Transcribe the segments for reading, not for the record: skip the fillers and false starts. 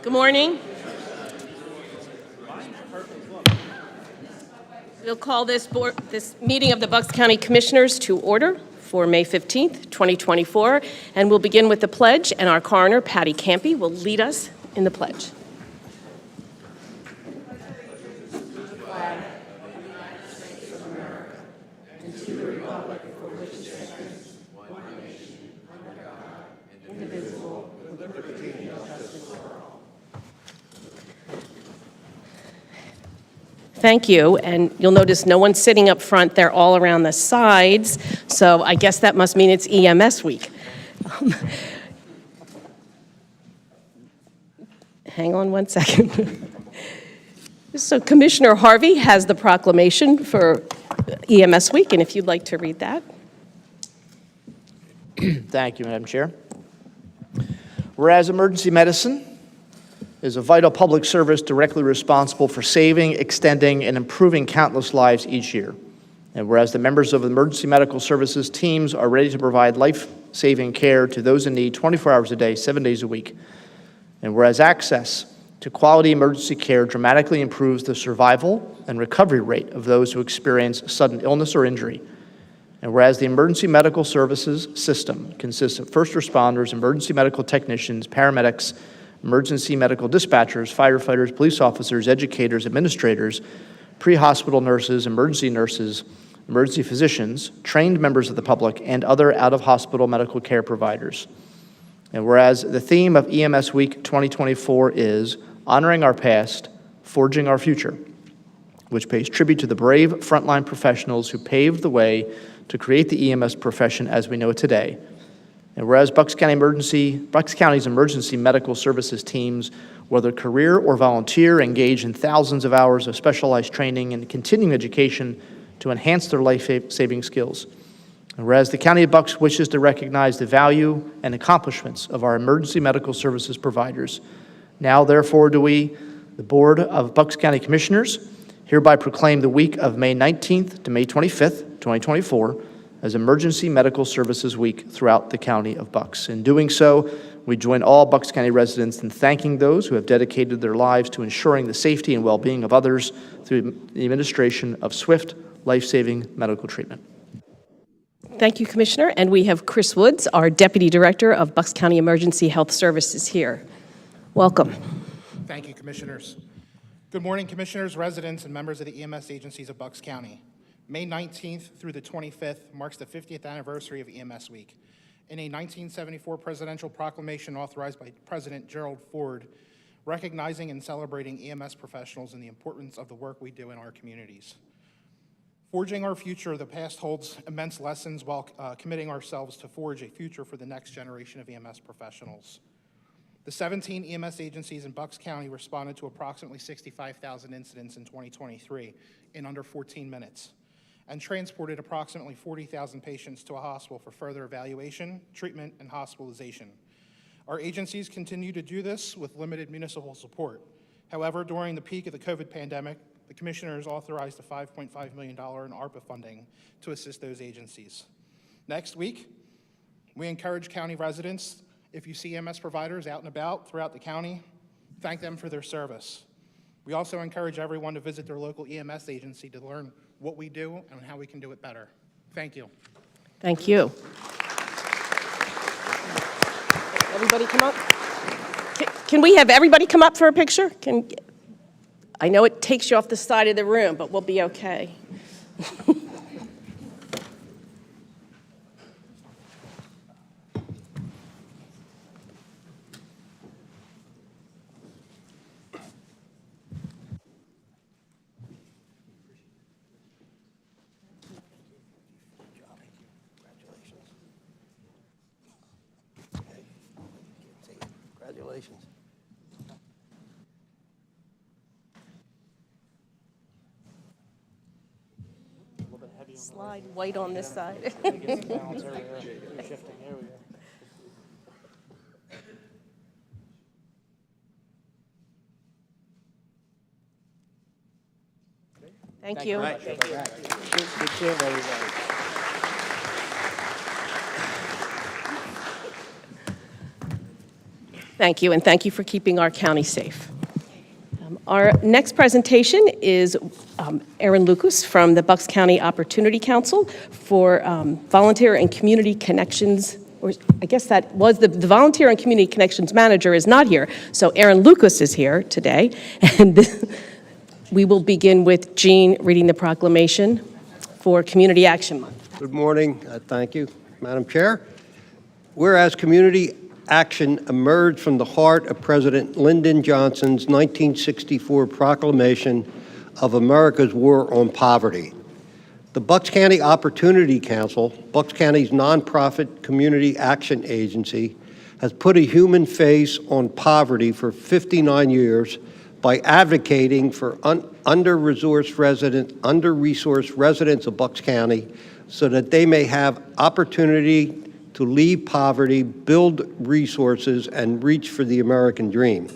Good morning. We'll call this meeting of the Bucks County Commissioners to order for May 15th, 2024, and we'll begin with the pledge, and our coroner, Patty Campy, will lead us in the pledge. Thank you, and you'll notice no one's sitting up front, they're all around the sides, so I guess that must mean it's EMS week. Hang on one second. So Commissioner Harvey has the proclamation for EMS week, and if you'd like to read that. Thank you, Madam Chair. Whereas emergency medicine is a vital public service directly responsible for saving, extending, and improving countless lives each year. And whereas the members of the emergency medical services teams are ready to provide life-saving care to those in need 24 hours a day, 7 days a week. And whereas access to quality emergency care dramatically improves the survival and recovery rate of those who experience sudden illness or injury. And whereas the emergency medical services system consists of first responders, emergency medical technicians, paramedics, emergency medical dispatchers, firefighters, police officers, educators, administrators, pre-hospital nurses, emergency physicians, trained members of the public, and other out-of-hospital medical care providers. And whereas the theme of EMS Week 2024 is Honoring Our Past, Forging Our Future, which pays tribute to the brave frontline professionals who paved the way to create the EMS profession as we know it today. And whereas Bucks County's emergency medical services teams, whether career or volunteer, engage in thousands of hours of specialized training and continuing education to enhance their life-saving skills. And whereas the County of Bucks wishes to recognize the value and accomplishments of our emergency medical services providers, now therefore do we, the Board of Bucks County Commissioners, hereby proclaim the week of May 19th to May 25th, 2024, as Emergency Medical Services Week throughout the County of Bucks. In doing so, we join all Bucks County residents in thanking those who have dedicated their lives to ensuring the safety and well-being of others through the administration of swift, life-saving medical treatment. Thank you, Commissioner. And we have Chris Woods, our Deputy Director of Bucks County Emergency Health Services here. Welcome. Thank you, Commissioners. Good morning, Commissioners, residents, and members of the EMS agencies of Bucks County. May 19th through the 25th marks the 50th anniversary of EMS Week. In a 1974 presidential proclamation authorized by President Gerald Ford, recognizing and celebrating EMS professionals and the importance of the work we do in our communities. Forging our future, the past holds immense lessons while committing ourselves to forge a future for the next generation of EMS professionals. The 17 EMS agencies in Bucks County responded to approximately 65,000 incidents in 2023 in under 14 minutes. And transported approximately 40,000 patients to a hospital for further evaluation, treatment, and hospitalization. Our agencies continue to do this with limited municipal support. However, during the peak of the COVID pandemic, the Commissioners authorized a $5.5 million in ARPA funding to assist those agencies. Next week, we encourage county residents, if you see EMS providers out and about throughout the county, thank them for their service. We also encourage everyone to visit their local EMS agency to learn what we do and how we can do it better. Thank you. Thank you. Everybody come up. Can we have everybody come up for a picture? I know it takes you off the side of the room, but we'll be okay. Congratulations. Slide white on this side. Thank you. Good seeing everybody. Thank you, and thank you for keeping our county safe. Our next presentation is Aaron Lucas from the Bucks County Opportunity Council for Volunteer and Community Connections, or I guess that was the Volunteer and Community Connections Manager is not here, so Aaron Lucas is here today, and we will begin with Jean reading the proclamation for Community Action Month. Good morning. Thank you, Madam Chair. Whereas Community Action emerged from the heart of President Lyndon Johnson's 1964 proclamation of America's war on poverty. The Bucks County Opportunity Council, Bucks County's nonprofit community action agency, has put a human face on poverty for 59 years by advocating for under-resourced residents of Bucks County so that they may have opportunity to leave poverty, build resources, and reach for the American dream.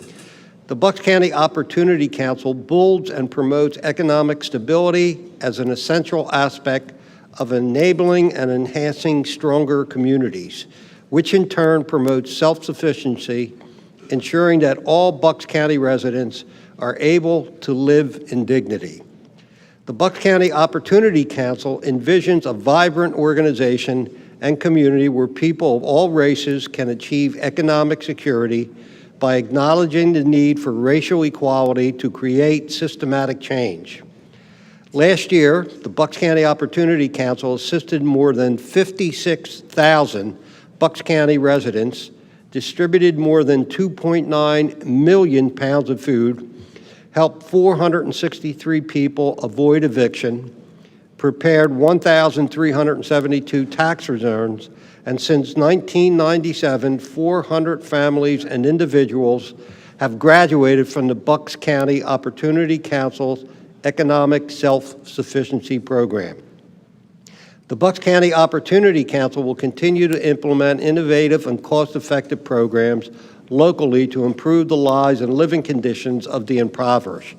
The Bucks County Opportunity Council builds and promotes economic stability as an essential aspect of enabling and enhancing stronger communities, which in turn promotes self-sufficiency, ensuring that all Bucks County residents are able to live in dignity. The Bucks County Opportunity Council envisions a vibrant organization and community where people of all races can achieve economic security by acknowledging the need for racial equality to create systematic change. Last year, the Bucks County Opportunity Council assisted more than 56,000 Bucks County residents, distributed more than 2.9 million pounds of food, helped 463 people avoid eviction, prepared 1,372 tax returns, and since 1997, 400 families and individuals have graduated from the Bucks County Opportunity Council's Economic Self-Sufficiency Program. The Bucks County Opportunity Council will continue to implement innovative and cost-effective programs locally to improve the lives and living conditions of the impoverished,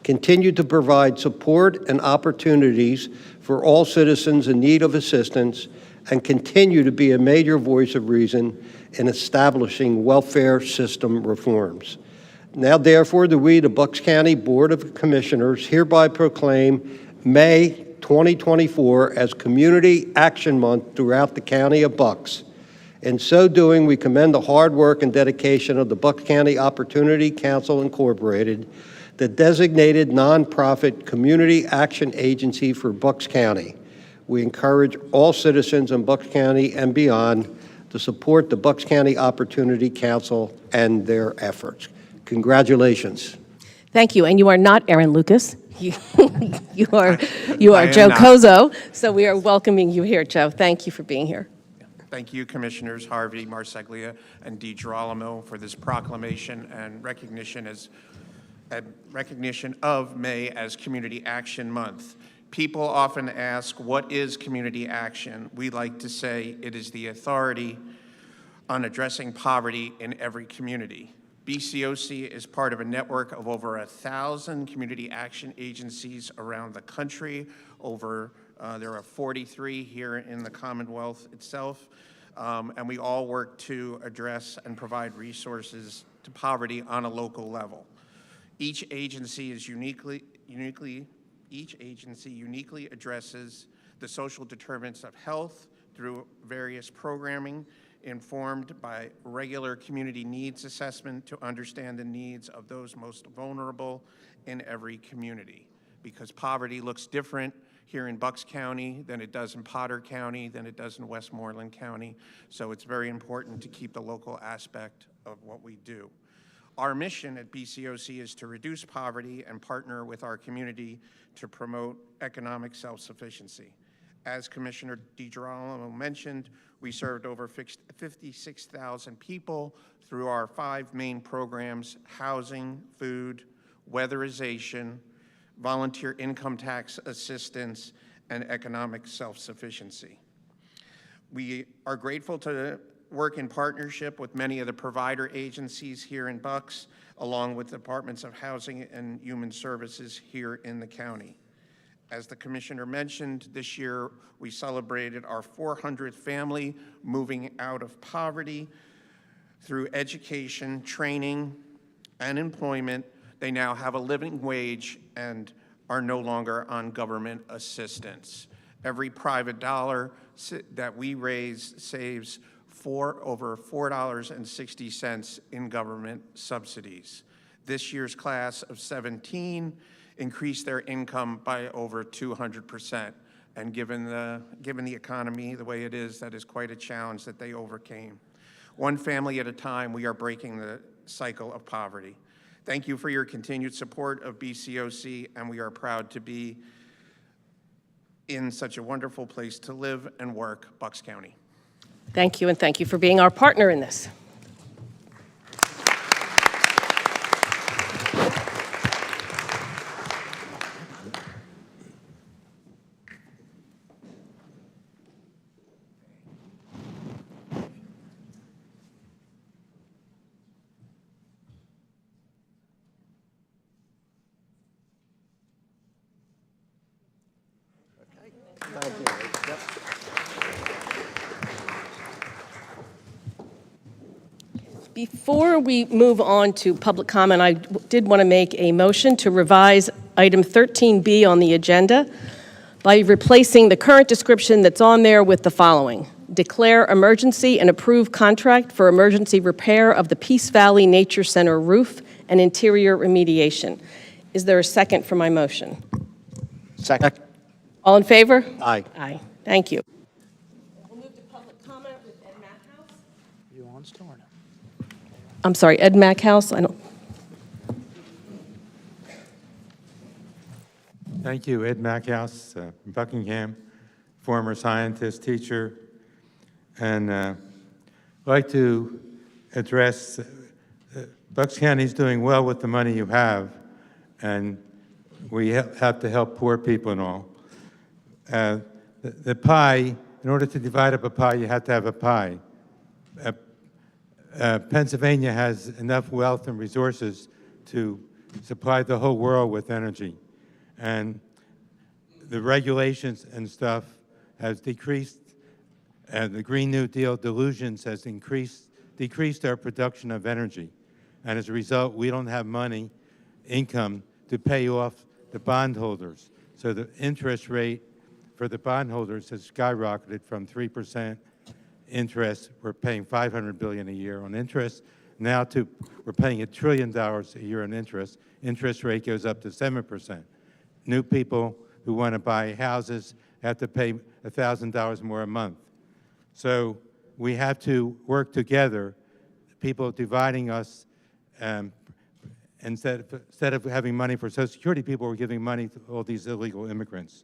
continue to provide support and opportunities for all citizens in need of assistance, and continue to be a major voice of reason in establishing welfare system reforms. Now, therefore, do we, the Bucks County Board of Commissioners, hereby proclaim May 2024 as Community Action Month throughout the County of Bucks. In so doing, we commend the hard work and dedication of the Bucks County Opportunity Council Incorporated, the designated nonprofit community action agency for Bucks County. We encourage all citizens in Bucks County and beyond to support the Bucks County Opportunity Council and their efforts. Congratulations. Thank you, and you are not Aaron Lucas. You are I Joe am not. Kozo, so we are welcoming you here, Joe. Thank you for being here. Thank you, Commissioners Harvey, Marseglia, and DiGirolamo for this proclamation and recognition of May as Community Action Month. People often ask, what is community action? We like to say it is the authority on addressing poverty in every community. BCOC is part of a network of over 1,000 community action agencies around the country. There are 43 here in the Commonwealth itself, and we all work to address and provide resources to poverty on a local level. Each agency uniquely addresses the social determinants of health through various programming informed by regular community needs assessment to understand the needs of those most vulnerable in every community. Because poverty looks different here in Bucks County than it does in Potter County, than it does in Westmoreland County. So it's very important to keep the local aspect of what we do. Our mission at BCOC is to reduce poverty and partner with our community to promote economic self-sufficiency. As Commissioner DiGirolamo mentioned, we served over 56,000 people through our 5 main programs: housing, food, weatherization, volunteer income tax assistance, and economic self-sufficiency. We are grateful to work in partnership with many of the provider agencies here in Bucks, along with departments of housing and human services here in the county. As the Commissioner mentioned, this year we celebrated our 400th family moving out of poverty Through education, training, and employment, they now have a living wage and are no longer on government assistance. Every private dollar that we raise saves over $4.60 in government subsidies. This year's class of 17 increased their income by over 200%. And given the economy the way it is, that is quite a challenge that they overcame. One family at a time, we are breaking the cycle of poverty. Thank you for your continued support of BCOC, and we are proud to be in such a wonderful place to live and work, Bucks County. Thank you, and thank you for being our partner in this. Before we move on to public comment, I did want to make a motion to revise item 13B on the agenda by replacing the current description that's on there with the following: declare emergency and approve contract for emergency repair of the Peace Valley Nature Center roof and interior remediation. Is there a second for my motion? Second. All in favor? Aye. Aye. Thank you. We'll move to public comment with Ed Mackhouse. You on still or no? I'm sorry, Ed Mackhouse. I don't. Thank you, Ed Mackhouse, Buckingham, former scientist, teacher, and I'd like to address Bucks County's doing well with the money you have, and we have to help poor people and all. The pie, in order to divide up a pie, you have to have a pie. Pennsylvania has enough wealth and resources to supply the whole world with energy. And the regulations and stuff has decreased, and the Green New Deal delusions has decreased our production of energy. And as a result, we don't have income to pay off the bondholders. So the interest rate for the bondholders has skyrocketed from 3% interest. We're paying $500 billion a year on interest. Now we're paying $1 trillion a year on interest. Interest rate goes up to 7%. New people who want to buy houses have to pay $1,000 more a month. So we have to work together. People dividing us, instead of having money for Social Security, people are giving money to all these illegal immigrants.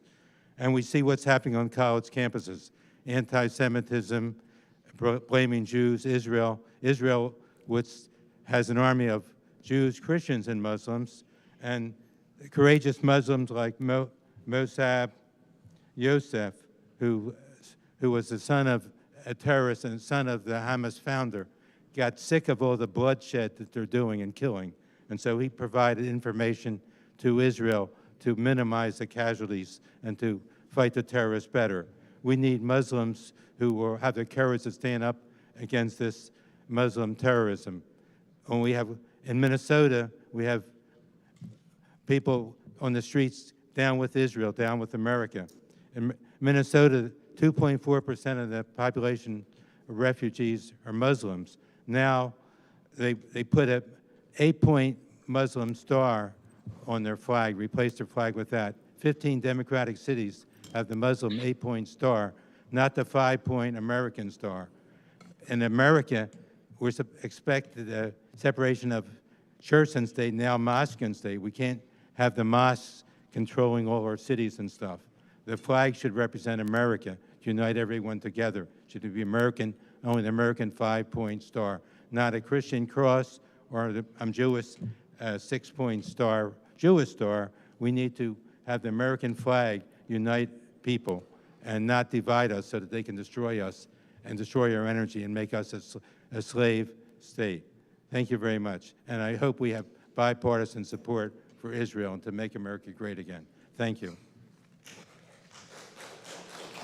And we see what's happening on college campuses: anti-Semitism, blaming Jews, Israel. Israel, which has an army of Jews, Christians, and Muslims, and courageous Muslims like Mossab Yosef, who was the son of a terrorist and son of the Hamas founder, got sick of all the bloodshed that they're doing and killing. And so he provided information to Israel to minimize the casualties and to fight the terrorists better. We need Muslims who will have the courage to stand up against this Muslim terrorism. And in Minnesota, we have people on the streets down with Israel, down with America. In Minnesota, 2.4% of the population of refugees are Muslims. Now they put an 8-point Muslim star on their flag, replaced their flag with that. 15 democratic cities have the Muslim 8-point star, not the 5-point American star. In America, we're expected a separation of church and state, now mosque and state. We can't have the mosques controlling all our cities and stuff. The flag should represent America, unite everyone together. It should be American, only the American 5-point star, not a Christian cross or the I'm Jewish 6-point star, Jewish star. We need to have the American flag unite people and not divide us so that they can destroy us and destroy our energy and make us a slave state. Thank you very much. And I hope we have bipartisan support for Israel and to make America great again. Thank you.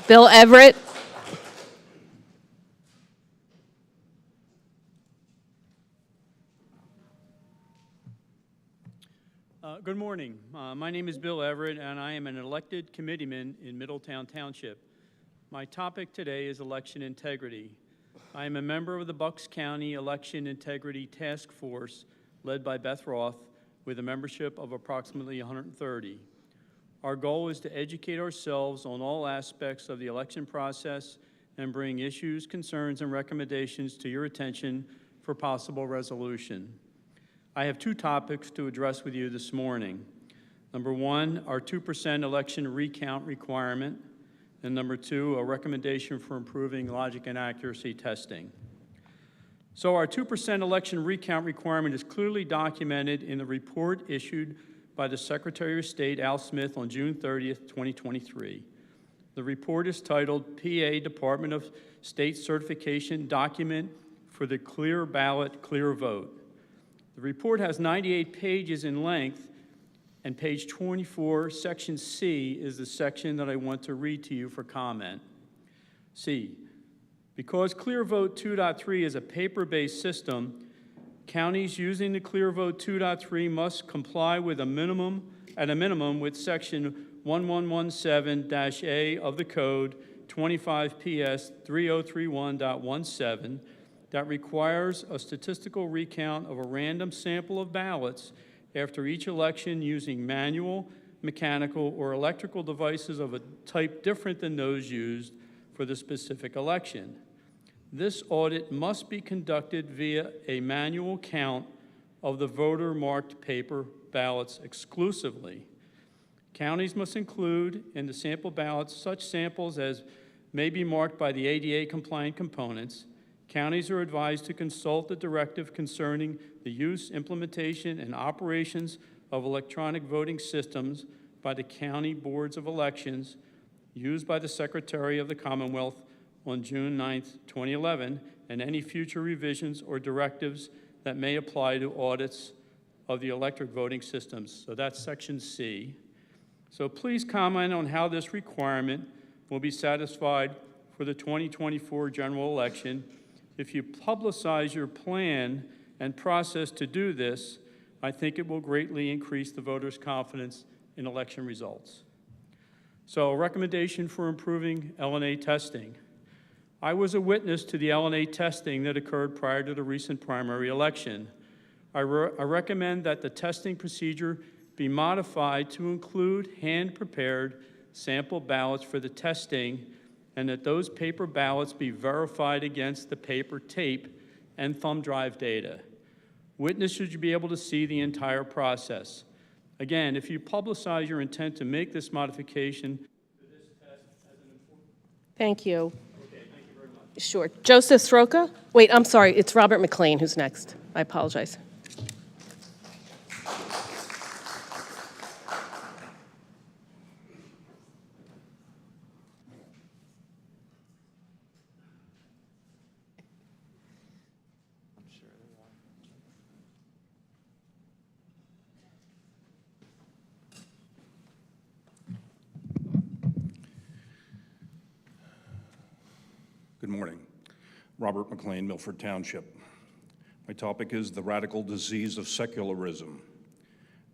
Bill Everett. Good morning. My name is Bill Everett, and I am an elected committeeman in Middletown Township. My topic today is election integrity. I am a member of the Bucks County Election Integrity Task Force, led by Beth Roth, with a membership of approximately 130. Our goal is to educate ourselves on all aspects of the election process and bring issues, concerns, and recommendations to your attention for possible resolution. I have two topics to address with you this morning. Number one, our 2% election recount requirement, and number two, a recommendation for improving logic and accuracy testing. So our 2% election recount requirement is clearly documented in the report issued by the Secretary of State, Al Smith, on June 30th, 2023. The report is titled PA Department of State Certification Document for the Clear Ballot, Clear Vote. The report has 98 pages in length, and page 24, section C, is the section that I want to read to you for comment. C, because ClearVote 2.3 is a paper-based system, counties using the ClearVote 2.3 must comply with at a minimum with section 1117-A of the code 25 PS 3031.17 that requires a statistical recount of a random sample of ballots after each election using manual, mechanical, or electrical devices of a type different than those used for the specific election. This audit must be conducted via a manual count of the voter-marked paper ballots exclusively. Counties must include in the sample ballots such samples as may be marked by the ADA-compliant components. Counties are advised to consult the directive concerning the use, implementation, and operations of electronic voting systems by the county boards of elections used by the Secretary of the Commonwealth on June 9th, 2011, and any future revisions or directives that may apply to audits of the electric voting systems. So that's section C. So please comment on how this requirement will be satisfied for the 2024 general election. If you publicize your plan and process to do this, I think it will greatly increase the voters' confidence in election results. So a recommendation for improving LNA testing. I was a witness to the LNA testing that occurred prior to the recent primary election. I recommend that the testing procedure be modified to include hand-prepared sample ballots for the testing, and that those paper ballots be verified against the paper tape and thumb drive data. Witnesses should be able to see the entire process. Again, if you publicize your intent to make this modification to this test as an important... Thank you. Okay, thank you very much. Sure. Joseph Sroka? Wait, I'm sorry, it's Robert McLean who's next. I apologize. Good morning. Robert McLean, Milford Township. My topic is the radical disease of secularism.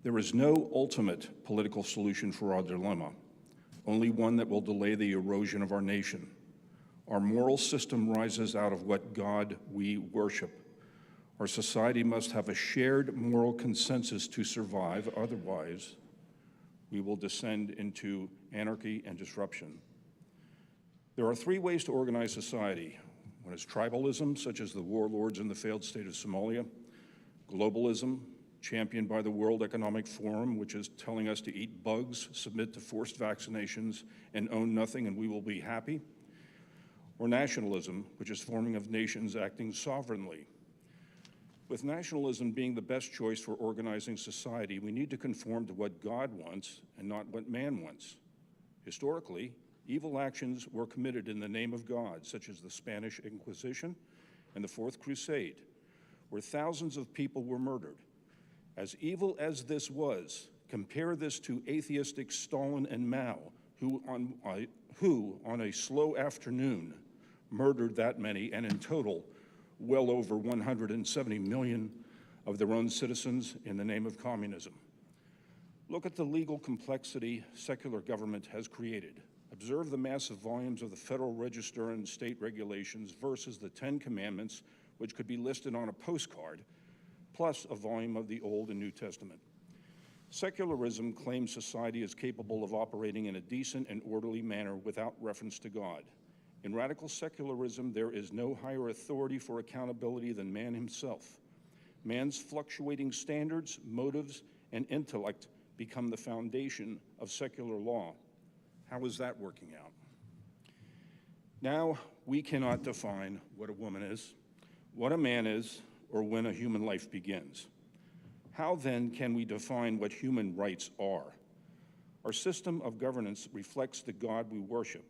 There is no ultimate political solution for our dilemma, only one that will delay the erosion of our nation. Our moral system rises out of what God we worship. Our society must have a shared moral consensus to survive, otherwise we will descend into anarchy and disruption. There are three ways to organize society. One is tribalism, such as the warlords in the failed state of Somalia; globalism, championed by the World Economic Forum, which is telling us to eat bugs, submit to forced vaccinations, and own nothing, and we will be happy; or nationalism, which is forming of nations acting sovereignly. With nationalism being the best choice for organizing society, we need to conform to what God wants and not what man wants. Historically, evil actions were committed in the name of God, such as the Spanish Inquisition and the Fourth Crusade, where thousands of people were murdered. As evil as this was, compare this to atheistic Stalin and Mao, who on a slow afternoon murdered that many, and in total, well over 170 million of their own citizens in the name of communism. Look at the legal complexity secular government has created. Observe the massive volumes of the Federal Register and state regulations versus the 10 Commandments, which could be listed on a postcard, plus a volume of the Old and New Testament. Secularism claims society is capable of operating in a decent and orderly manner without reference to God. In radical secularism, there is no higher authority for accountability than man himself. Man's fluctuating standards, motives, and intellect become the foundation of secular law. How is that working out? Now, we cannot define what a woman is, what a man is, or when a human life begins. How then can we define what human rights are? Our system of governance reflects the God we worship.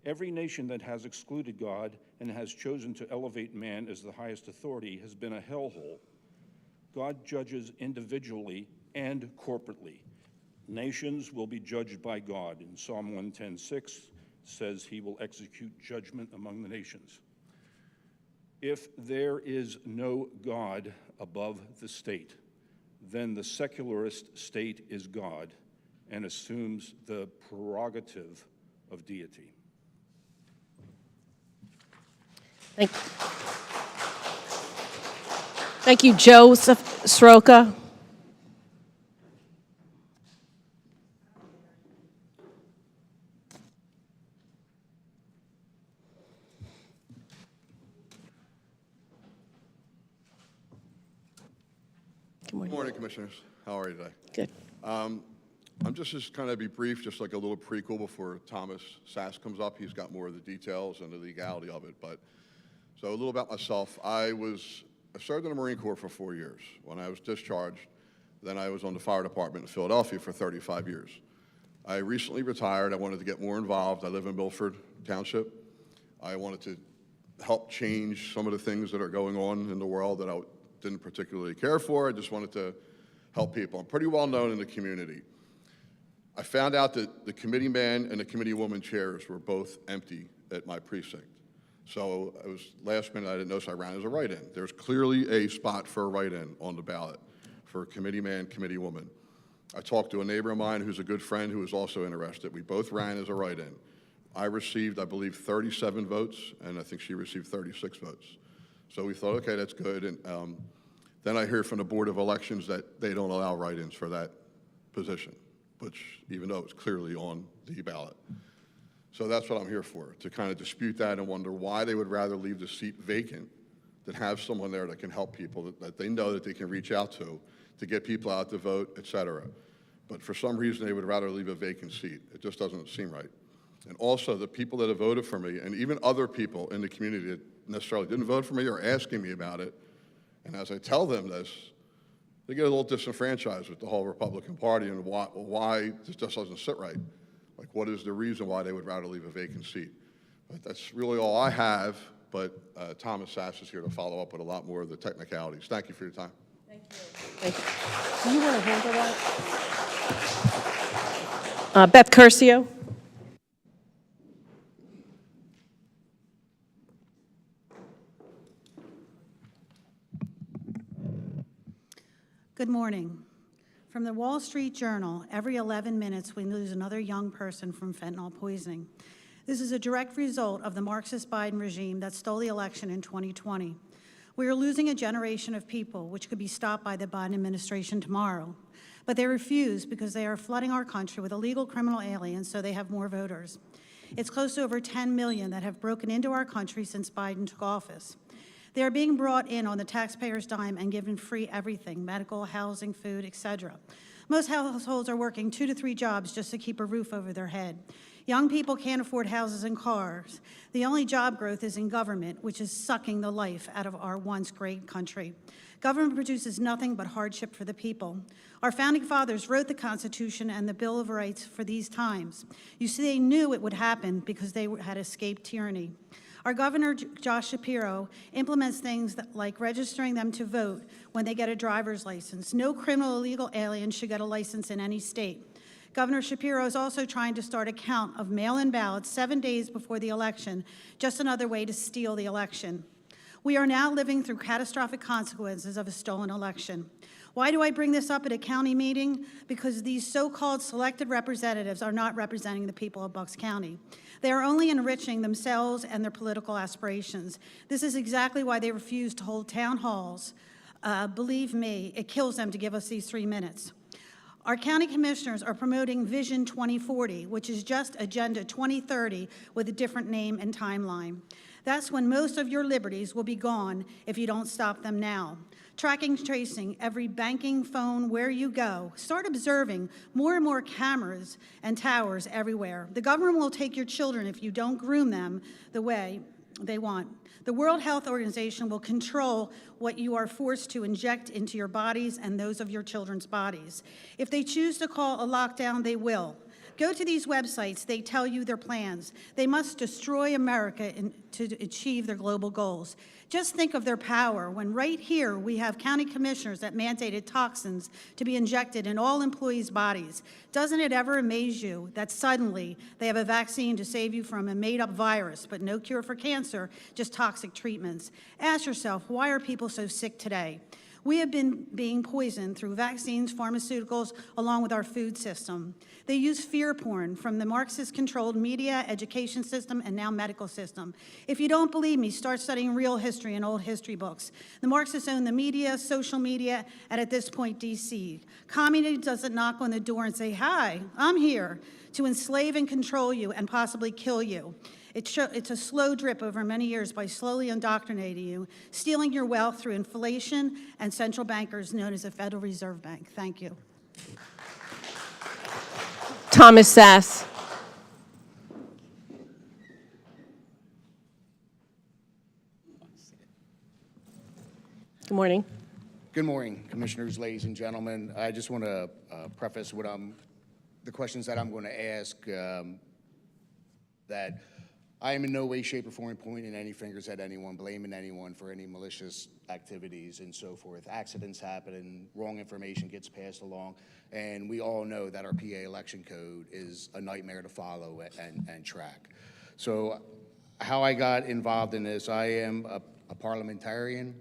Every nation that has excluded God and has chosen to elevate man as the highest authority has been a hellhole. God judges individually and corporately. Nations will be judged by God. In Psalm 110:6 says he will execute judgment among the nations. If there is no God above the state, then the secularist state is God and assumes the prerogative of deity. Thank you, Joseph Sroka. Good morning, Commissioners. How are you today? Good. I'm just kind of be brief, just like a little prequel before Thomas Sass comes up. He's got more of the details and the legality of it. But so a little about myself. I served in the Marine Corps for 4 years. When I was discharged, then I was on the fire department in Philadelphia for 35 years. I recently retired. I wanted to get more involved. I live in Milford Township. I wanted to help change some of the things that are going on in the world that I didn't particularly care for. I just wanted to help people. I'm pretty well known in the community. I found out that the committee man and the committee woman chairs were both empty at my precinct. So it was last minute, I didn't know, so I ran as a write-in. There's clearly a spot for a write-in on the ballot for committee man, committee woman. I talked to a neighbor of mine who's a good friend who was also interested. We both ran as a write-in. I received, I believe, 37 votes, and I think she received 36 votes. So we thought, okay, that's good. And then I hear from the Board of Elections that they don't allow write-ins for that position, which even though it's clearly on the ballot. So that's what I'm here for, to kind of dispute that and wonder why they would rather leave the seat vacant than have someone there that can help people, that they know that they can reach out to get people out to vote, et cetera. But for some reason, they would rather leave a vacant seat. It just doesn't seem right. And also, the people that have voted for me, and even other people in the community that necessarily didn't vote for me are asking me about it. And as I tell them this, they get a little disenfranchised with the whole Republican Party and why this just doesn't sit right. Like, what is the reason why they would rather leave a vacant seat? But that's really all I have, but Thomas Sass is here to follow up with a lot more of the technicalities. Thank you for your time. Thank you. Thank you. Do you want to handle that? Beth Curcio. Good morning. From the Wall Street Journal, every 11 minutes we lose another young person from fentanyl poisoning. This is a direct result of the Marxist Biden regime that stole the election in 2020. We are losing a generation of people which could be stopped by the Biden administration tomorrow. But they refuse because they are flooding our country with illegal criminal aliens so they have more voters. It's close to over 10 million that have broken into our country since Biden took office. They are being brought in on the taxpayer's dime and given free everything, medical, housing, food, etc. Most households are working 2 to 3 jobs just to keep a roof over their head. Young people can't afford houses and cars. The only job growth is in government, which is sucking the life out of our once great country. Government produces nothing but hardship for the people. Our founding fathers wrote the Constitution and the Bill of Rights for these times. You see, they knew it would happen because they had escaped tyranny. Our Governor, Josh Shapiro, implements things like registering them to vote when they get a driver's license. No criminal illegal alien should get a license in any state. Governor Shapiro is also trying to start a count of mail-in ballots 7 days before the election, just another way to steal the election. We are now living through catastrophic consequences of a stolen election. Why do I bring this up at a county meeting? Because these so-called selected representatives are not representing the people of Bucks County. They are only enriching themselves and their political aspirations. This is exactly why they refuse to hold town halls. Believe me, it kills them to give us these 3 minutes. Our county commissioners are promoting Vision 2040, which is just Agenda 2030 with a different name and timeline. That's when most of your liberties will be gone if you don't stop them now. Tracking, tracing every banking, phone, where you go. Start observing more and more cameras and towers everywhere. The government will take your children if you don't groom them the way they want. The World Health Organization will control what you are forced to inject into your bodies and those of your children's bodies. If they choose to call a lockdown, they will. Go to these websites, they tell you their plans. They must destroy America to achieve their global goals. Just think of their power when right here we have county commissioners that mandated toxins to be injected in all employees' bodies. Doesn't it ever amaze you that suddenly they have a vaccine to save you from a made-up virus, but no cure for cancer, just toxic treatments? Ask yourself, why are people so sick today? We have been being poisoned through vaccines, pharmaceuticals, along with our food system. They use fear porn from the Marxist-controlled media, education system, and now medical system. If you don't believe me, start studying real history in old history books. The Marxists own the media, social media, and at this point, DC. Communism doesn't knock on the door and say, "Hi, I'm here," to enslave and control you and possibly kill you. It's a slow drip over many years by slowly indoctrinating you, stealing your wealth through inflation and central bankers known as the Federal Reserve Bank. Thank you. Thomas Sass. Good morning. Good morning, Commissioners, ladies and gentlemen. I just want to preface the questions that I'm going to ask, that I am in no way, shape, or form pointing any fingers at anyone, blaming anyone for any malicious activities and so forth. Accidents happen and wrong information gets passed along, and we all know that our PA election code is a nightmare to follow and track. So how I got involved in this, I am a parliamentarian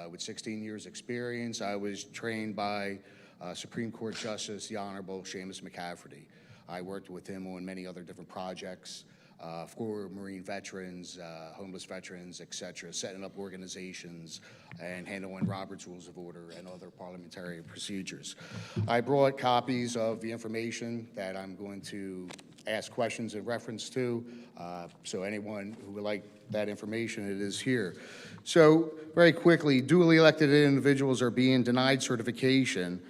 with 16 years experience. I was trained by Supreme Court Justice, the Honorable Seamus McCafferty. I worked with him on many other different projects for Marine veterans, homeless veterans, et cetera, setting up organizations and handling Robert's Rules of Order and other parliamentary procedures. I brought copies of the information that I'm going to ask questions in reference to, so anyone who would like that information, it is here. So very quickly, duly elected individuals are being denied certification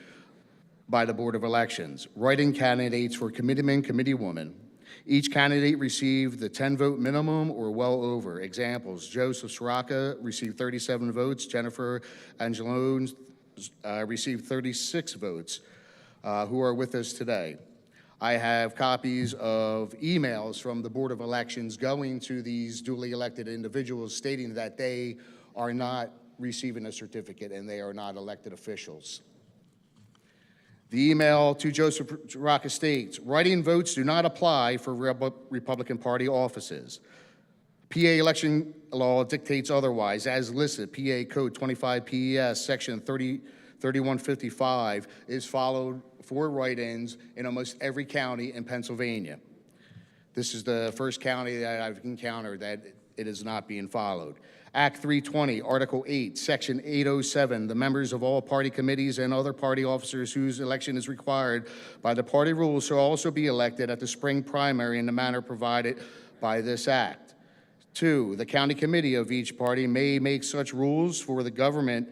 by the Board of Elections. Write-in candidates for committeeman, committeewoman. Each candidate received the 10-vote minimum or well over. Examples: Joseph Sraka received 37 votes. Jennifer Angelone received 36 votes, who are with us today. I have copies of emails from the Board of Elections going to these duly elected individuals stating that they are not receiving a certificate and they are not elected officials. The email to Joseph Sraka states, write-in votes do not apply for Republican Party offices. PA election law dictates otherwise, as listed. PA Code 25 PES, Section 3155 is followed for write-ins in almost every county in Pennsylvania. This is the first county that I've encountered that it is not being followed. Act 320, Article 8, Section 807, the members of all party committees and other party officers whose election is required by the party rules shall also be elected at the spring primary in the manner provided by this act. 2, the county committee of each party may make such rules for the government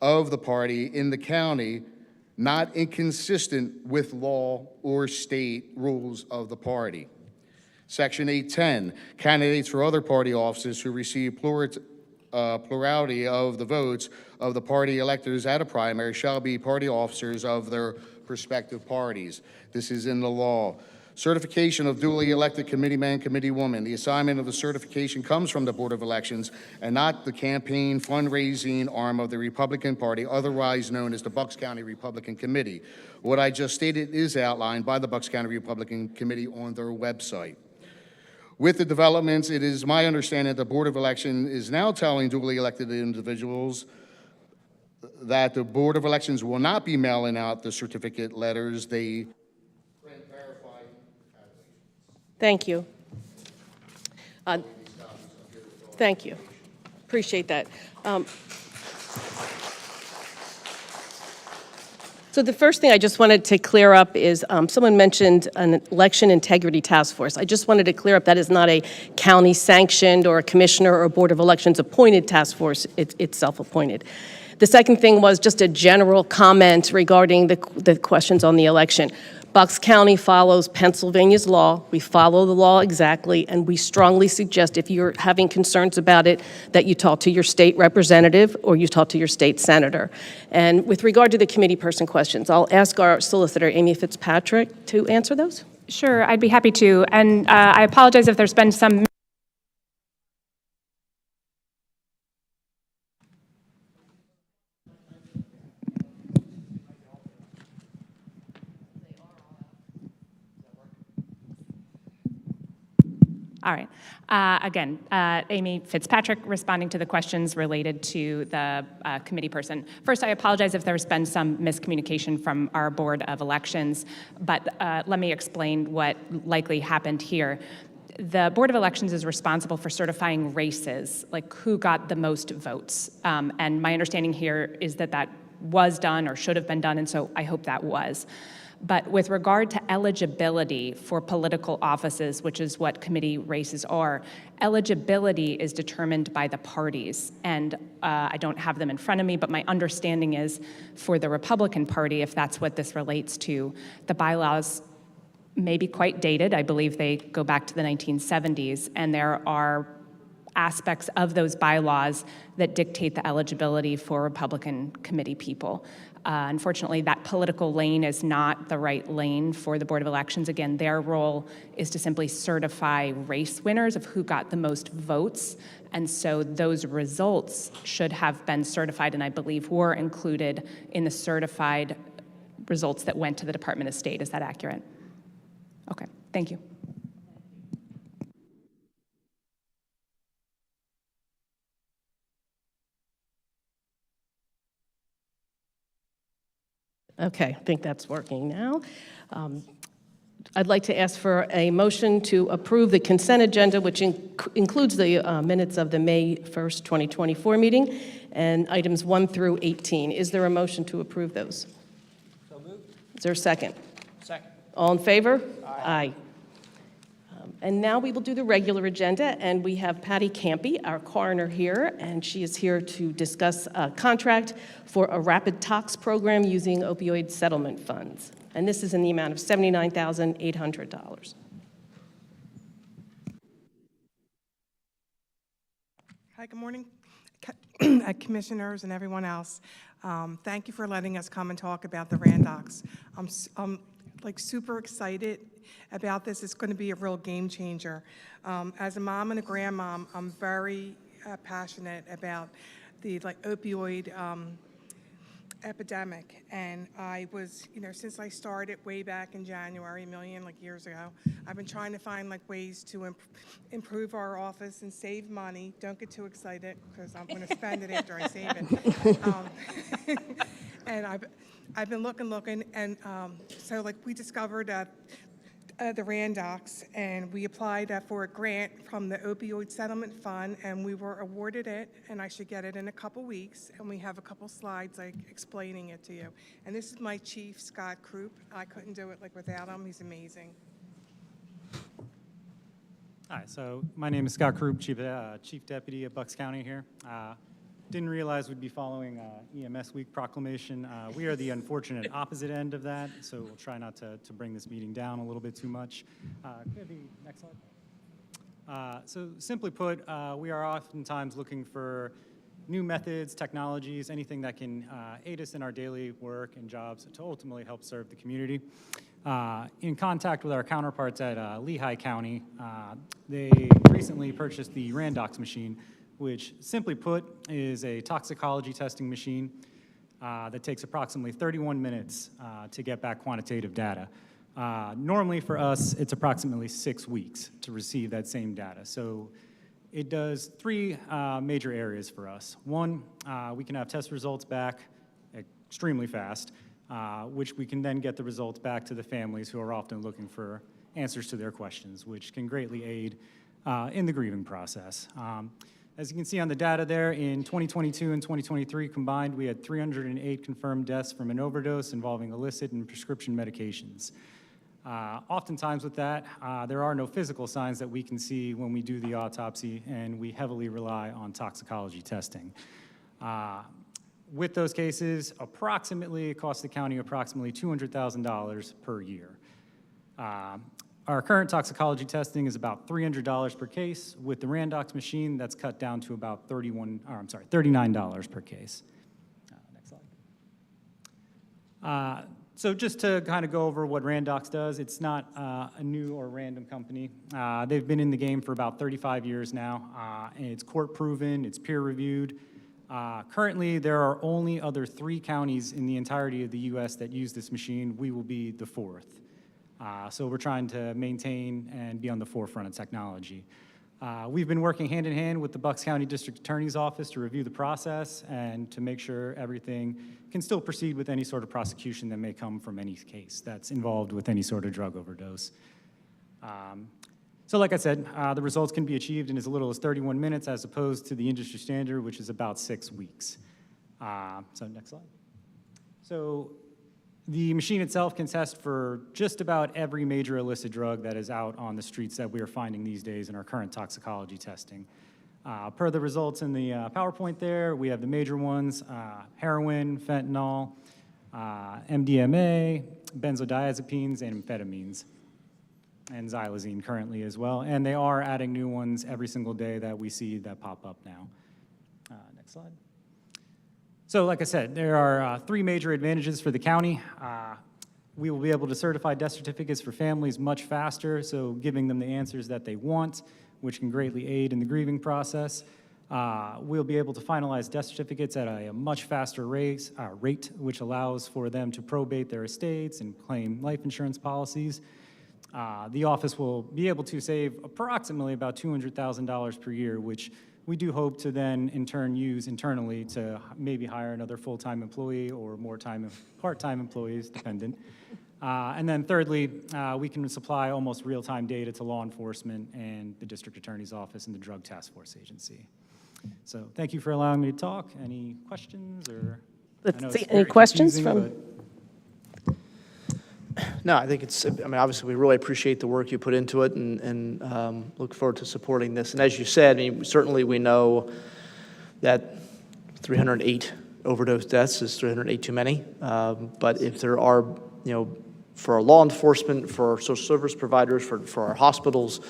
of the party in the county not inconsistent with law or state rules of the party. Section 810, candidates for other party offices who receive plurality of the votes of the party electors at a primary shall be party officers of their respective parties. This is in the law. Certification of duly elected committeeman, committeewoman. The assignment of the certification comes from the Board of Elections and not the campaign fundraising arm of the Republican Party, otherwise known as the Bucks County Republican Committee. What I just stated is outlined by the Bucks County Republican Committee on their website. With the developments, it is my understanding that the Board of Election is now telling duly elected individuals that the Board of Elections will not be mailing out the certificate letters. They Thank you. Thank you. Appreciate that. So the first thing I just wanted to clear up is someone mentioned an election integrity task force. I just wanted to clear up that is not a county-sanctioned or a commissioner or a Board of Elections appointed task force. It's self-appointed. The second thing was just a general comment regarding the questions on the election. Bucks County follows Pennsylvania's law. We follow the law exactly, and we strongly suggest if you're having concerns about it, that you talk to your state representative or you talk to your state senator. And with regard to the committee person questions, I'll ask our solicitor, Amy Fitzpatrick, to answer those. Sure, I'd be happy to. And I apologize if there's been some All right. Again, Amy Fitzpatrick responding to the questions related to the committee person. First, I apologize if there's been some miscommunication from our Board of Elections, but let me explain what likely happened here. The Board of Elections is responsible for certifying races, like who got the most votes. And my understanding here is that that was done or should have been done, and so I hope that was. But with regard to eligibility for political offices, which is what committee races are, eligibility is determined by the parties. And I don't have them in front of me, but my understanding is for the Republican Party, if that's what this relates to, the bylaws may be quite dated. I believe they go back to the 1970s, and there are aspects of those bylaws that dictate the eligibility for Republican committee people. Unfortunately, that political lane is not the right lane for the Board of Elections. Again, their role is to simply certify race winners of who got the most votes. And so those results should have been certified, and I believe were included in the certified results that went to the Department of State. Is that accurate? Okay, thank you. Okay, I think that's working now. I'd like to ask for a motion to approve the consent agenda, which includes the minutes of the May 1st, 2024 meeting, and items 1 through 18. Is there a motion to approve those? So moved. Is there a second? Second. All in favor? Aye. And now we will do the regular agenda, and we have Patty Campy, our coroner, here, and she is here to discuss a contract for a rapid tox program using opioid settlement funds. And this is in the amount of $79,800. Hi, good morning, commissioners and everyone else. Thank you for letting us come and talk about the Randox. I'm like super excited about this. It's going to be a real game changer. As a mom and a grandmom, I'm very passionate about the opioid epidemic. And I was, since I started way back in January, years ago, I've been trying to find ways to improve our office and save money. Don't get too excited because I'm going to spend it after I save it. And I've been looking, and so we discovered the Randox, and we applied for a grant from the Opioid Settlement Fund, and we were awarded it, and I should get it in a couple weeks, and we have a couple slides explaining it to you. And this is my chief, Scott Krupp. I couldn't do it without him. He's amazing. Hi, so my name is Scott Krupp, Chief Deputy at Bucks County here. Didn't realize we'd be following EMS Week proclamation. We are the unfortunate opposite end of that, so we'll try not to bring this meeting down a little bit too much. Could it be next slide? So simply put, we are oftentimes looking for new methods, technologies, anything that can aid us in our daily work and jobs to ultimately help serve the community. In contact with our counterparts at Lehigh County, they recently purchased the Randox machine, which simply put is a toxicology testing machine that takes approximately 31 minutes to get back quantitative data. Normally for us, it's approximately 6 weeks to receive that same data. So it does 3 major areas for us. One, we can have test results back extremely fast, which we can then get the results back to the families who are often looking for answers to their questions, which can greatly aid in the grieving process. As you can see on the data there, in 2022 and 2023 combined, we had 308 confirmed deaths from an overdose involving illicit and prescription medications. Oftentimes with that, there are no physical signs that we can see when we do the autopsy, and we heavily rely on toxicology testing. With those cases, it costs the county approximately $200,000 per year. Our current toxicology testing is about $300 per case. With the Randox machine, that's cut down to about $39 per case. Next slide. So just to kind of go over what Randox does, it's not a new or random company. They've been in the game for about 35 years now, and it's court-proven, it's peer-reviewed. Currently, there are only other 3 counties in the entirety of the U.S. that use this machine. We will be the 4th. So we're trying to maintain and be on the forefront of technology. We've been working hand in hand with the Bucks County District Attorney's Office to review the process and to make sure everything can still proceed with any sort of prosecution that may come from any case that's involved with any sort of drug overdose. So like I said, the results can be achieved in as little as 31 minutes as opposed to the industry standard, which is about 6 weeks. So next slide. So the machine itself can test for just about every major illicit drug that is out on the streets that we are finding these days in our current toxicology testing. Per the results in the PowerPoint there, we have the major ones, heroin, fentanyl, MDMA, benzodiazepines, and amphetamines, and xylazine currently as well. And they are adding new ones every single day that we see that pop up now. Next slide. So like I said, there are 3 major advantages for the county. We will be able to certify death certificates for families much faster, so giving them the answers that they want, which can greatly aid in the grieving process. We'll be able to finalize death certificates at a much faster rate, which allows for them to probate their estates and claim life insurance policies. The office will be able to save approximately about $200,000 per year, which we do hope to then in turn use internally to maybe hire another full-time employee or more part-time employees, dependent. And then thirdly, we can supply almost real-time data to law enforcement and the district attorney's office and the Drug Task Force Agency. So thank you for allowing me to talk. Any questions or? Let's see, any questions from? No, I think obviously we really appreciate the work you put into it and look forward to supporting this. And as you said, certainly we know that 308 overdose deaths is 308 too many. But if there are, for our law enforcement, for our social service providers, for our hospitals,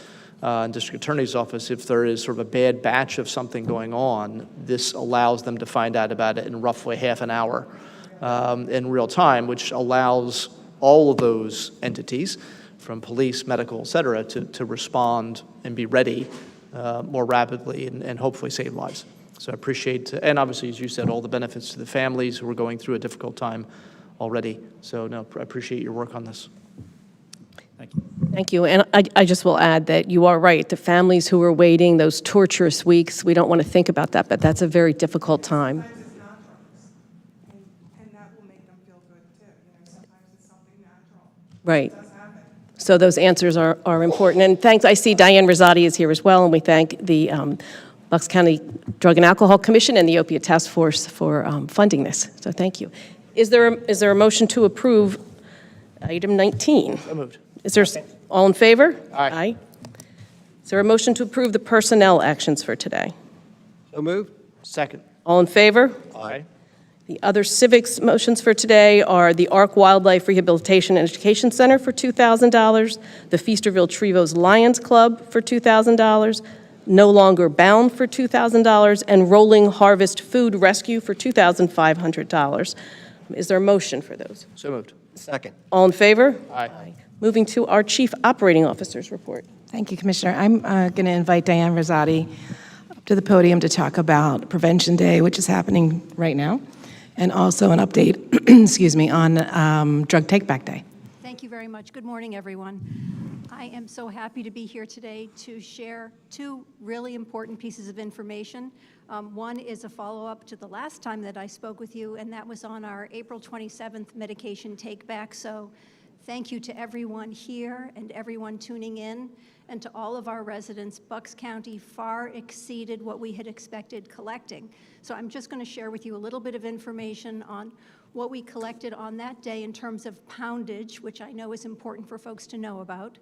and district attorney's office, if there is sort of a bad batch of something going on, this allows them to find out about it in roughly half an hour in real time, which allows all of those entities, from police, medical, et cetera, to respond and be ready more rapidly and hopefully save lives. So I appreciate, and obviously, as you said, all the benefits to the families who are going through a difficult time already. So no, I appreciate your work on this. Thank you. Thank you. And I just will add that you are right. The families who are waiting those torturous weeks, we don't want to think about that, but that's a very difficult time. Sometimes it's not drugs, and that will make them feel good too. Sometimes it's something natural. Right. It does happen. So those answers are important. And thanks, I see Diane Rosati is here as well, and we thank the Bucks County Drug and Alcohol Commission and the Opiate Task Force for funding this. So thank you. Is there a motion to approve item 19? So moved. Is there, all in favor? Aye. Is there a motion to approve the personnel actions for today? So moved. Second. All in favor? Aye. The other civics motions for today are the Ark Wildlife Rehabilitation and Education Center for $2,000, the Feasterville Trevose Lions Club for $2,000, No Longer Bound for $2,000, and Rolling Harvest Food Rescue for $2,500. Is there a motion for those? So moved. Second. All in favor? Aye. Moving to our Chief Operating Officer's report. Thank you, Commissioner. I'm going to invite Diane Rosati up to the podium to talk about Prevention Day, which is happening right now, and also an update, excuse me, on Drug Take Back Day. Thank you very much. Good morning, everyone. I am so happy to be here today to share two really important pieces of information. One is a follow-up to the last time that I spoke with you, and that was on our April 27th medication take-back. So thank you to everyone here and everyone tuning in, and to all of our residents. Bucks County far exceeded what we had expected collecting. So I'm just going to share with you a little bit of information on what we collected on that day in terms of poundage, which I know is important for folks to know about.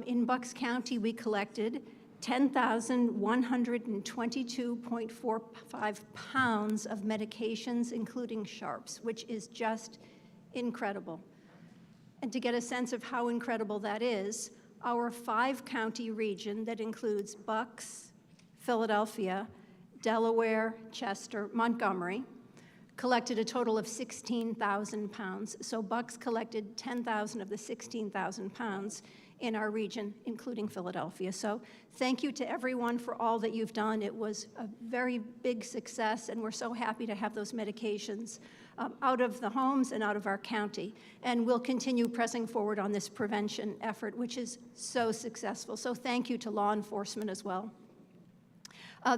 In Bucks County, we collected 10,122.45 pounds of medications, including sharps, which is just incredible. And to get a sense of how incredible that is, our 5-county region that includes Bucks, Philadelphia, Delaware, Chester, Montgomery, collected a total of 16,000 pounds. So Bucks collected 10,000 of the 16,000 pounds in our region, including Philadelphia. So thank you to everyone for all that you've done. It was a very big success, and we're so happy to have those medications out of the homes and out of our county. And we'll continue pressing forward on this prevention effort, which is so successful. So thank you to law enforcement as well.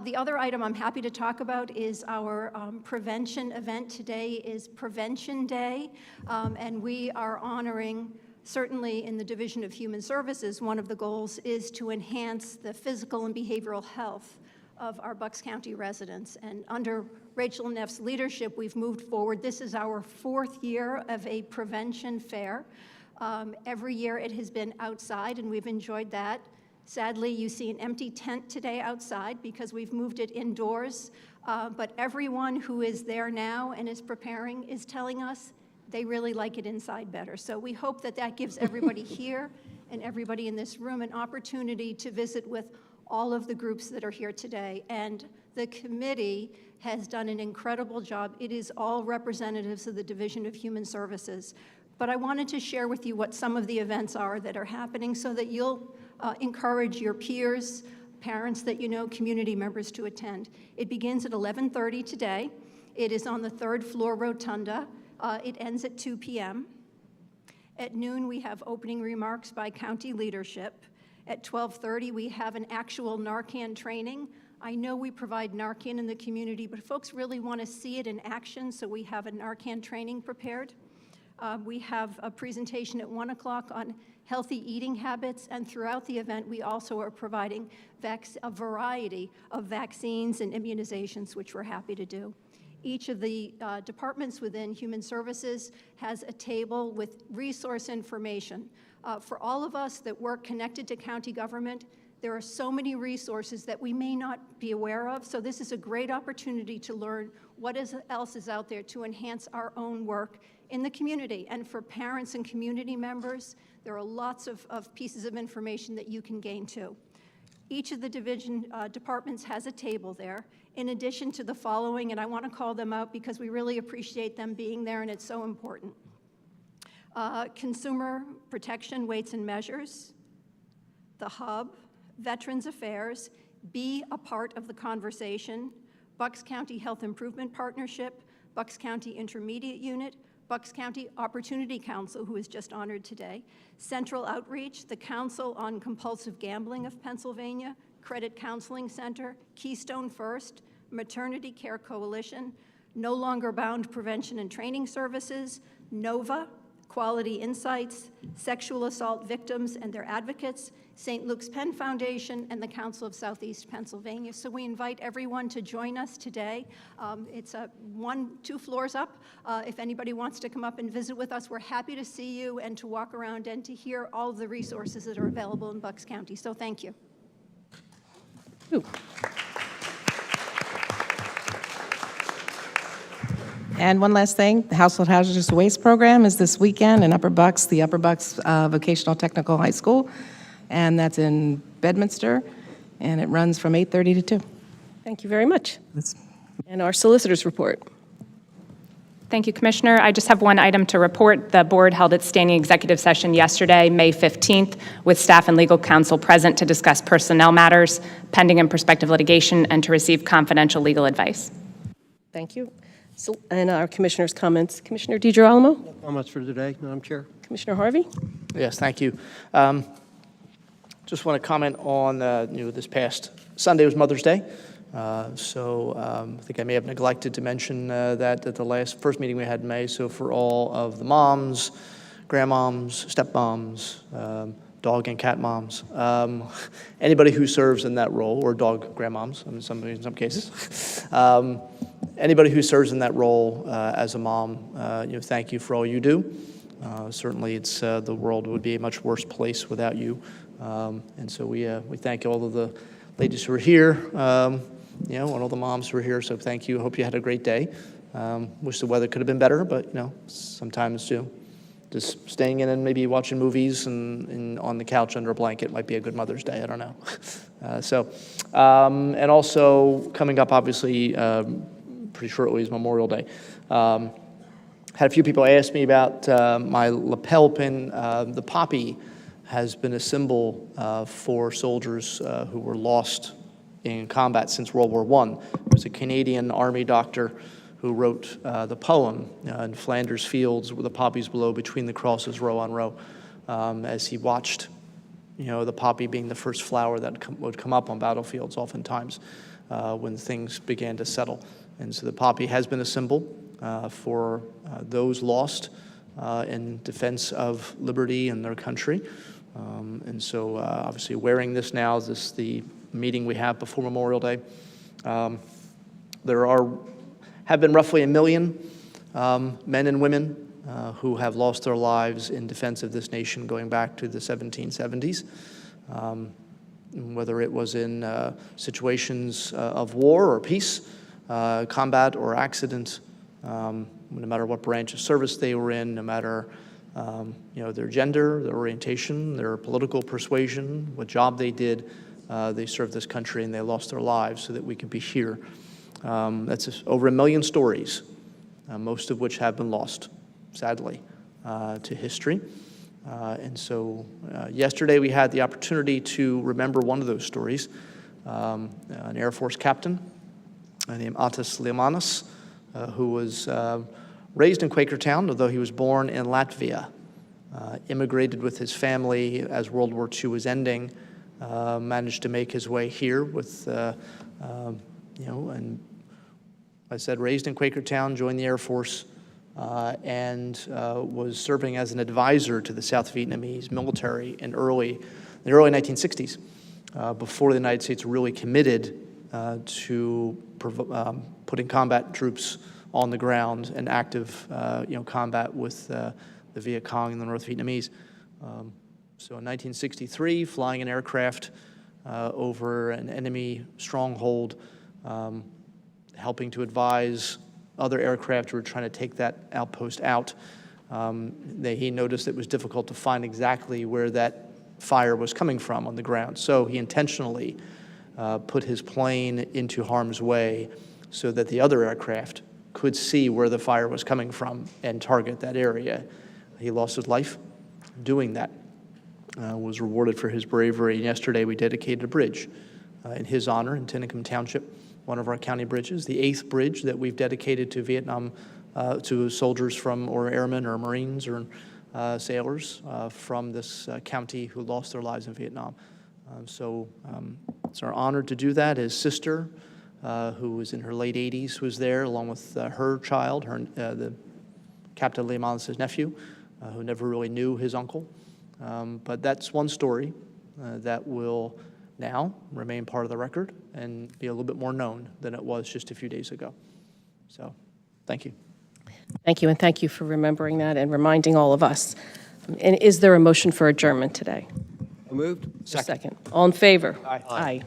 The other item I'm happy to talk about is our prevention event. Today is Prevention Day, and we are honoring, certainly in the Division of Human Services, one of the goals is to enhance the physical and behavioral health of our Bucks County residents. And under Rachel Neff's leadership, we've moved forward. This is our 4th year of a prevention fair. Every year it has been outside, and we've enjoyed that. Sadly, you see an empty tent today outside because we've moved it indoors, but everyone who is there now and is preparing is telling us they really like it inside better. So we hope that that gives everybody here and everybody in this room an opportunity to visit with all of the groups that are here today. And the committee has done an incredible job. It is all representatives of the Division of Human Services. But I wanted to share with you what some of the events are that are happening so that you'll encourage your peers, parents that you know, community members to attend. It begins at 11:30 today. It is on the 3rd floor rotunda. It ends at 2 p.m. At noon, we have opening remarks by county leadership. At 12:30, we have an actual Narcan training. I know we provide Narcan in the community, but folks really want to see it in action, so we have a Narcan training prepared. We have a presentation at 1 o'clock on healthy eating habits, and throughout the event, we also are providing a variety of vaccines and immunizations, which we're happy to do. Each of the departments within Human Services has a table with resource information. For all of us that work connected to county government, there are so many resources that we may not be aware of, so this is a great opportunity to learn what else is out there to enhance our own work in the community. And for parents and community members, there are lots of pieces of information that you can gain too. Each of the departments has a table there, in addition to the following, and I want to call them out because we really appreciate them being there and it's so important. Consumer Protection Weights and Measures, the Hub, Veterans Affairs, Be a Part of the Conversation, Bucks County Health Improvement Partnership, Bucks County Intermediate Unit, Bucks County Opportunity Council, who is just honored today, Central Outreach, the Council on Compulsive Gambling of Pennsylvania, Credit Counseling Center, Keystone First, Maternity Care Coalition, No Longer Bound Prevention and Training Services, NOVA, Quality Insights, Sexual Assault Victims and Their Advocates, St. Luke's Penn Foundation, and the Council of Southeast Pennsylvania. So we invite everyone to join us today. It's 2 floors up. If anybody wants to come up and visit with us, we're happy to see you and to walk around and to hear all of the resources that are available in Bucks County. So thank you. Ooh. And one last thing, the Household Hazardous Waste Program is this weekend in Upper Bucks, the Upper Bucks Vocational Technical High School, and that's in Bedminster, and it runs from 8:30 to 2. Thank you very much. And our solicitor's report. Thank you, Commissioner. I just have one item to report. The board held its standing executive session yesterday, May 15th, with staff and legal counsel present to discuss personnel matters, pending and prospective litigation, and to receive confidential legal advice. Thank you. And our commissioners' comments. Commissioner DiGirolamo? Comments for today, Madam Chair? Commissioner Harvey? Yes, thank you. Just want to comment on, this past Sunday was Mother's Day. I think I may have neglected to mention that at the first meeting we had in May. So for all of the moms, grandmoms, stepmoms, dog and cat moms, anybody who serves in that role, or dog grandmoms in some cases, anybody who serves in that role as a mom, thank you for all you do. Certainly, the world would be a much worse place without you. And so we thank all of the ladies who are here, and all the moms who are here. So thank you. Hope you had a great day. Wish the weather could have been better, but sometimes just staying in and maybe watching movies and on the couch under a blanket might be a good Mother's Day. I don't know. And also coming up, obviously, pretty shortly is Memorial Day. Had a few people ask me about my lapel pin. The poppy has been a symbol for soldiers who were lost in combat since World War I. It was a Canadian Army doctor who wrote the poem in Flanders Fields with the poppies below, between the crosses, row on row, as he watched, the poppy being the first flower that would come up on battlefields oftentimes when things began to settle. And so the poppy has been a symbol for those lost in defense of liberty and their country. And so obviously wearing this now, the meeting we have before Memorial Day. There have been roughly 1 million men and women who have lost their lives in defense of this nation going back to the 1770s. Whether it was in situations of war or peace, combat or accident, no matter what branch of service they were in, no matter their gender, their orientation, their political persuasion, what job they did, they served this country and they lost their lives so that we could be here. That's over 1 million stories, most of which have been lost, sadly, to history. And so yesterday we had the opportunity to remember one of those stories, an Air Force captain named Atis Limanas, who was raised in Quakertown, although he was born in Latvia, immigrated with his family as World War II was ending, managed to make his way here with, and I said, raised in Quakertown, joined the Air Force, and was serving as an advisor to the South Vietnamese military in the early 1960s, before the United States really committed to putting combat troops on the ground and active, combat with the Viet Cong and the North Vietnamese. So in 1963, flying an aircraft over an enemy stronghold, helping to advise other aircraft who were trying to take that outpost out. He noticed it was difficult to find exactly where that fire was coming from on the ground. So he intentionally put his plane into harm's way so that the other aircraft could see where the fire was coming from and target that area. He lost his life doing that, was rewarded for his bravery. And yesterday we dedicated a bridge in his honor in Tinicum Township, one of our county bridges, the 8th bridge that we've dedicated to Vietnam, to soldiers from, or airmen or Marines or sailors from this county who lost their lives in Vietnam. So it's our honor to do that. His sister, who was in her late 80s, was there along with her child, the Captain Limanas' nephew, who never really knew his uncle. But that's one story that will now remain part of the record and be a little bit more known than it was just a few days ago. So, thank you. Thank you, and thank you for remembering that and reminding all of us. And is there a motion for adjournment today? Moved. Second. All in favor? Aye. Aye.